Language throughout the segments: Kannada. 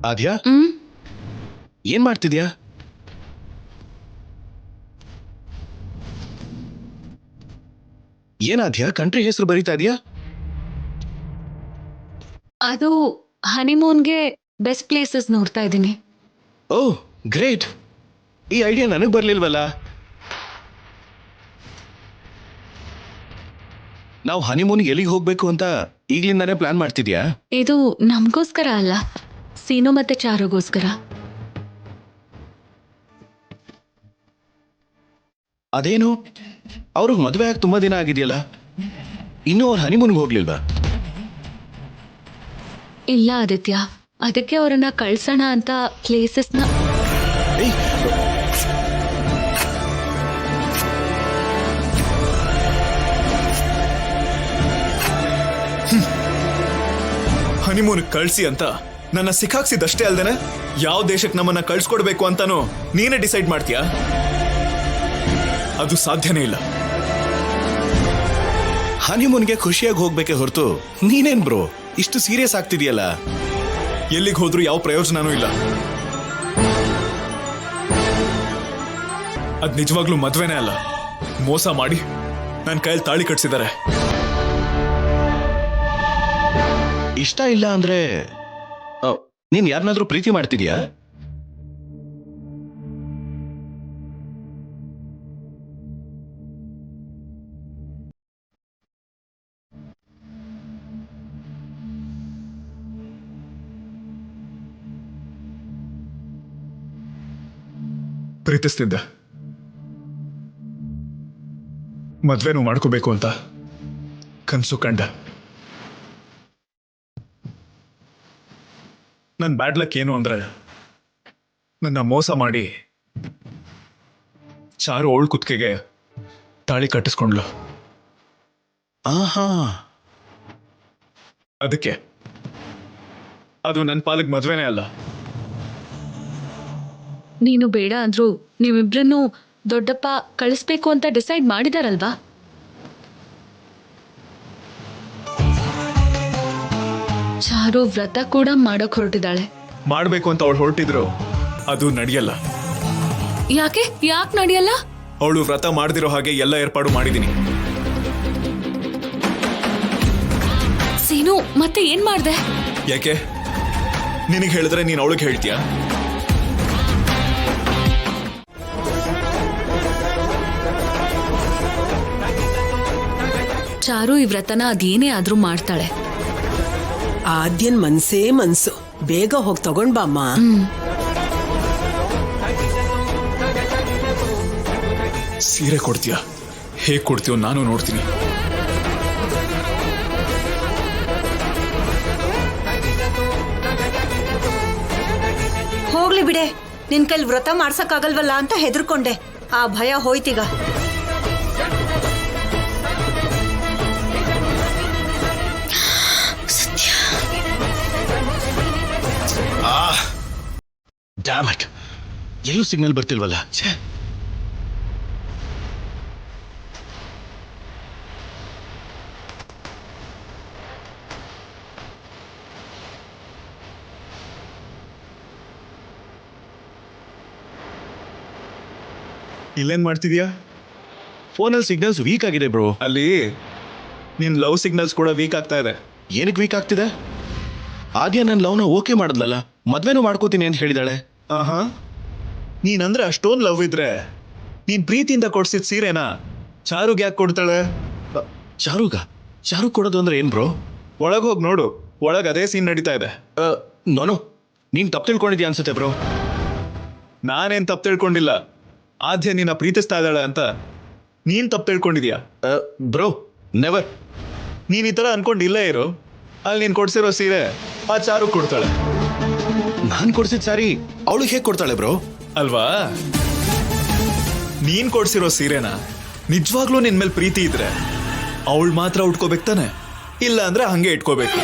ಆದ್ಯಾ ಏನ್ ಮಾಡ್ತಿದ್ಯಾ? ಏನಾದ್ಯಾ ಕಂಟ್ರಿ ಹೆಸರು ಬರೀತಾ ಇದೆಯಾ? ಅದು ಹನಿಮೂನ್ಗೆ ಬೆಸ್ಟ್ ಪ್ಲೇಸಸ್ ನೋಡ್ತಾ ಇದ್ದೀನಿ. ಓಹ್ ಗ್ರೇಟ್, ಈ ಐಡಿಯಾ ನನಗೆ ಬರ್ಲಿಲ್ವಲ್ಲ. ನಾವು ಹನಿಮೂನ್ಗೆ ಎಲ್ಲಿಗೆ ಹೋಗ್ಬೇಕು ಅಂತ ಈಗ್ಲಿಂದಾನೇ ಪ್ಲಾನ್ ಮಾಡ್ತಿದ್ಯಾ? ಇದು ನಮಗೋಸ್ಕರ ಅಲ್ಲ, ಸೀನು ಮತ್ತೆ ಚಾರುಗೋಸ್ಕರ. ಅದೇನು, ಅವ್ರಿಗೆ ಮದುವೆ ಆಗಿ ತುಂಬಾ ದಿನ ಆಗಿದೆಯಲ್ಲ, ಇನ್ನೂ ಅವ್ರು ಹನಿಮೂನ್ಗೆ ಹೋಗ್ಲಿಲ್ವಾ? ಇಲ್ಲ ಆದಿತ್ಯ, ಅದಕ್ಕೆ ಅವರನ್ನ ಕಳ್ಸೋಣ ಅಂತ ಪ್ಲೇಸಸ್ನ. ಏಯ್, ಹನಿಮೂನ್ ಕಳ್ಸಿ ಅಂತ ನನ್ನ ಸಿಕ್ಕಾಕ್ಸಿದಷ್ಟೇ ಅಲ್ದೇನೆ ಯಾವ ದೇಶಕ್ಕೆ ನಮ್ಮನ್ನ ಕಳ್ಸ್ಕೊಡ್ಬೇಕು ಅಂತಾನು ನೀನೇ ಡಿಸೈಡ್ ಮಾಡ್ತೀಯಾ? ಅದು ಸಾಧ್ಯನೇ ಇಲ್ಲ. ಹನಿಮೂನ್ಗೆ ಖುಷಿಯಾಗಿ ಹೋಗ್ಬೇಕೆ ಹೊರತು ನೀನೇನ್ ಬ್ರೋ ಇಷ್ಟು ಸೀರಿಯಸ್ ಆಗ್ತಿದೆಯಲ್ಲ? ಎಲ್ಲಿಗೆ ಹೋದ್ರೂ ಯಾವ ಪ್ರಯೋಜನನೂ ಇಲ್ಲ. ಅದ್ ನಿಜವಾಗ್ಲೂ ಮದ್ವೆನೇ ಅಲ್ಲ, ಮೋಸ ಮಾಡಿ ನನ್ನ ಕೈಯಲ್ಲಿ ತಾಳಿ ಕಟ್ಸಿದ್ದಾರೆ. ಇಷ್ಟ ಇಲ್ಲ ಅಂದ್ರೆ ನೀನ್ ಯಾರನ್ನಾದ್ರೂ ಪ್ರೀತಿ ಮಾಡ್ತಿದ್ಯಾ? ಪ್ರೀತಿಸ್ತಿದ್ದ, ಮದ್ವೆನೂ ಮಾಡ್ಕೋಬೇಕು ಅಂತ ಕನ್ಸು ಕಂಡ. ನನ್ನ ಬ್ಯಾಡ್ ಲಕ್ ಏನು ಅಂದ್ರೆ ನನ್ನ ಮೋಸ ಮಾಡಿ ಚಾರು ಅವಳ ಕುತ್ತಿಗೆಗೆ ತಾಳಿ ಕಟ್ಟಿಸ್ಕೊಂಡ್ಲು. ಆಹಾ, ಅದಕ್ಕೆ ಅದು ನನ್ನ ಪಾಲಿಗೆ ಮದ್ವೆನೇ ಅಲ್ಲ. ನೀನು ಬೇಡ ಅಂದ್ರು ನೀವಿಬ್ರನ್ನು ದೊಡ್ಡಪ್ಪ ಕಳಿಸ್ಬೇಕು ಅಂತ ಡಿಸೈಡ್ ಮಾಡಿದಾರಲ್ವಾ? ಚಾರು ವ್ರತ ಕೂಡ ಮಾಡಕ್ ಹೊರಟಿದ್ದಾಳೆ. ಮಾಡ್ಬೇಕು ಅಂತ ಅವಳು ಹೊರಟಿದ್ರು ಅದು ನಡೆಯಲ್ಲ. ಯಾಕೆ ನಡೆಯಲ್ಲ? ಅವಳು ವ್ರತ ಮಾಡ್ದಿರೋ ಹಾಗೆ ಎಲ್ಲ ಏರ್ಪಾಡು ಮಾಡಿದೀನಿ. ಸೀನು, ಮತ್ತೆ ಏನ್ ಮಾಡ್ದೆ? ಯಾಕೆ ನಿನಗೆ ಹೇಳಿದ್ರೆ ನೀನು ಅವಳಿಗೆ ಹೇಳ್ತೀಯಾ? ಚಾರು ಈ ವ್ರತನ ಅದೇನೇ ಆದ್ರೂ ಮಾಡ್ತಾಳೆ. ಆದ್ಯನ್ ಮನ್ಸೇ ಮನ್ಸು, ಬೇಗ ಹೋಗಿ ತಗೊಂಡ್ ಬಾಮ್ಮ. ಸೀರೆ ಕೊಡ್ತೀಯಾ? ಹೇಗ್ ಕೊಡ್ತೀಯೋ ನಾನು ನೋಡ್ತೀನಿ. ಹೋಗ್ಲಿ ಬಿಡೆ, ನಿನ್ ಕೈಲಿ ವ್ರತ ಮಾಡ್ಸಕ್ಕಾಗಲ್ವಲ್ಲ ಅಂತ ಹೆದರ್ಕೊಂಡೆ. ಆ ಭಯ ಹೋಯ್ತೀಗ. ಡ್ಯಾಮ್ ಇಟ್, ಎಲ್ಲೂ ಸಿಗ್ನಲ್ ಬರ್ತಿಲ್ವಲ್ಲ. ಛೇ, ಇಲ್ಲೇನ್ ಮಾಡ್ತಿದ್ಯಾ? ಫೋನಲ್ಲಿ ಸಿಗ್ನಲ್ಸ್ ವೀಕ್ ಆಗಿದೆ ಬ್ರೋ. ಅಲ್ಲಿ ನಿನ್ ಲವ್ ಸಿಗ್ನಲ್ಸ್ ಕೂಡ ವೀಕ್ ಆಗ್ತಾ ಇದೆ. ಏನಕ್ಕೆ ವೀಕ್ ಆಗ್ತಿದೆ? ಆದ್ಯಾ ನನ್ನ ಲವ್ನ ಓಕೆ ಮಾಡಿದ್ಲಲ್ಲ, ಮದ್ವೆನೂ ಮಾಡ್ಕೋತೀನಿ ಅಂತ ಹೇಳಿದಾಳೆ. ಆಹಾ, ನೀನಂದ್ರೆ ಅಷ್ಟೊಂದು ಲವ್ ಇದ್ರೆ ನೀನ್ ಪ್ರೀತಿಯಿಂದ ಕೊಡ್ಸಿದ ಸೀರೆನಾ ಚಾರುಗ್ ಯಾಕೆ ಕೊಡ್ತಾಳೆ? ಚಾರು ಕೊಡೋದು ಅಂದ್ರೆ ಏನ್ ಬ್ರೋ? ಒಳಗ್ ಹೋಗಿ ನೋಡು, ಒಳಗ್ ಅದೇ ಸೀನ್ ನಡೀತಾ ಇದೆ. ನೋನು, ನೀನ್ ತಪ್ಪು ತಿಳ್ಕೊಂಡಿದ್ಯಾ ಅನ್ಸುತ್ತೆ ಬ್ರೋ. ನಾನೇನ್ ತಪ್ಪು ತಿಳ್ಕೊಂಡಿಲ್ಲ. ಆದ್ಯ ನಿನ್ನ ಪ್ರೀತಿಸ್ತಾ ಇದ್ದಾಳೆ ಅಂತ ನೀನ್ ತಪ್ಪು ತಿಳ್ಕೊಂಡಿದ್ಯಾ? Bro never. ನೀನ್ ಈ ತರ ಅನ್ಕೊಂಡು ಇಲ್ಲೇ ಇರು. ಅಲ್ಲಿ ನೀನ್ ಕೊಡ್ಸಿರೋ ಸೀರೆ ಆ ಚಾರು ಕೊಡ್ತಾಳೆ. ನಾನ್ ಕೊಡ್ಸಿದ್ ಸಾರಿ ಅವಳಿಗೆ ಹೇಗೆ ಕೊಡ್ತಾಳೆ ಬ್ರೋ? ಅಲ್ವಾ? ನೀನ್ ಕೊಡ್ಸಿರೋ ಸೀರೆನ ನಿಜವಾಗ್ಲೂ ನಿನ್ ಮೇಲೆ ಪ್ರೀತಿ ಇದ್ರೆ ಅವಳು ಮಾತ್ರ ಉಟ್ಕೋಬೇಕು ತಾನೆ, ಇಲ್ಲ ಅಂದ್ರೆ ಹಂಗೆ ಇಟ್ಕೋಬೇಕು.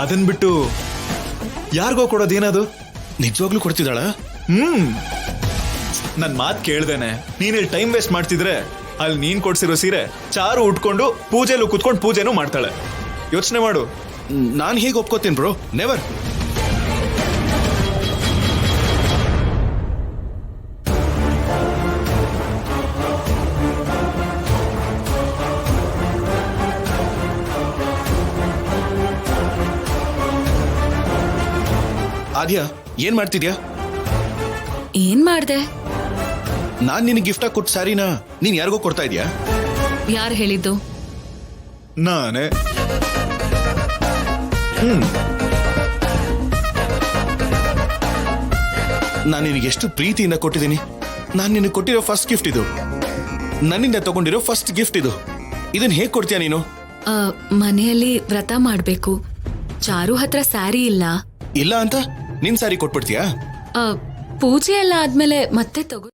ಅದನ್ ಬಿಟ್ಟು ಯಾರಿಗೋ ಕೊಡೋದೇನದು? ನಿಜವಾಗ್ಲೂ ಕೊಡ್ತಿದ್ದಾಳ? ನನ್ ಮಾತ್ ಕೇಳ್ದೇನೆ ನೀನ್ ಇಲ್ಲಿ ಟೈಮ್ ವೇಸ್ಟ್ ಮಾಡ್ತಿದ್ರೆ ಅಲ್ಲಿ ನೀನ್ ಕೊಡ್ಸಿರೋ ಸೀರೆ ಚಾರು ಉಟ್ಕೊಂಡು ಪೂಜೆಲು ಕುತ್ಕೊಂಡು ಪೂಜೆನೂ ಮಾಡ್ತಾಳೆ. ಯೋಚನೆ ಮಾಡು, ನಾನು ಹೇಗೆ ಒಪ್ಕೋತೀನಿ ಬ್ರೋ, ನೆವರ್. ಆದ್ಯಾ, ಏನ್ ಮಾಡ್ತಿದ್ಯಾ? ಏನ್ ಮಾಡ್ದೆ? ನಾನ್ ನಿನಗೆ ಗಿಫ್ಟ್ ಆಗಿ ಕೊಟ್ಟ ಸ್ಯಾರಿನ ನೀನ್ ಯಾರಿಗೋ ಕೊಡ್ತಾ ಇದೀಯಾ? ಯಾರು ಹೇಳಿದ್ದು? ನಾನೇ. ನಾನು ನಿನಗೆ ಎಷ್ಟು ಪ್ರೀತಿಯಿಂದ ಕೊಟ್ಟಿದ್ದೀನಿ. ನಾನು ನಿನಗೆ ಕೊಟ್ಟಿರೋ ಫಸ್ಟ್ ಗಿಫ್ಟ್ ಇದು. ನನ್ನಿಂದ ತಗೊಂಡಿರೋ ಫಸ್ಟ್ ಗಿಫ್ಟ್ ಇದು. ಇದನ್ನ ಹೇಗ್ ಕೊಡ್ತೀಯಾ ನೀನು? ಮನೆಯಲ್ಲಿ ವ್ರತ ಮಾಡ್ಬೇಕು. ಚಾರು ಹತ್ರ ಸ್ಯಾರಿ ಇಲ್ಲ. ಇಲ್ಲ ಅಂತ ನಿನ್ ಸ್ಯಾರಿ ಕೊಟ್ಬಿಡ್ತೀಯಾ? ಪೂಜೆ ಎಲ್ಲ ಆದ್ಮೇಲೆ ಮತ್ತೆ ತಗೋ.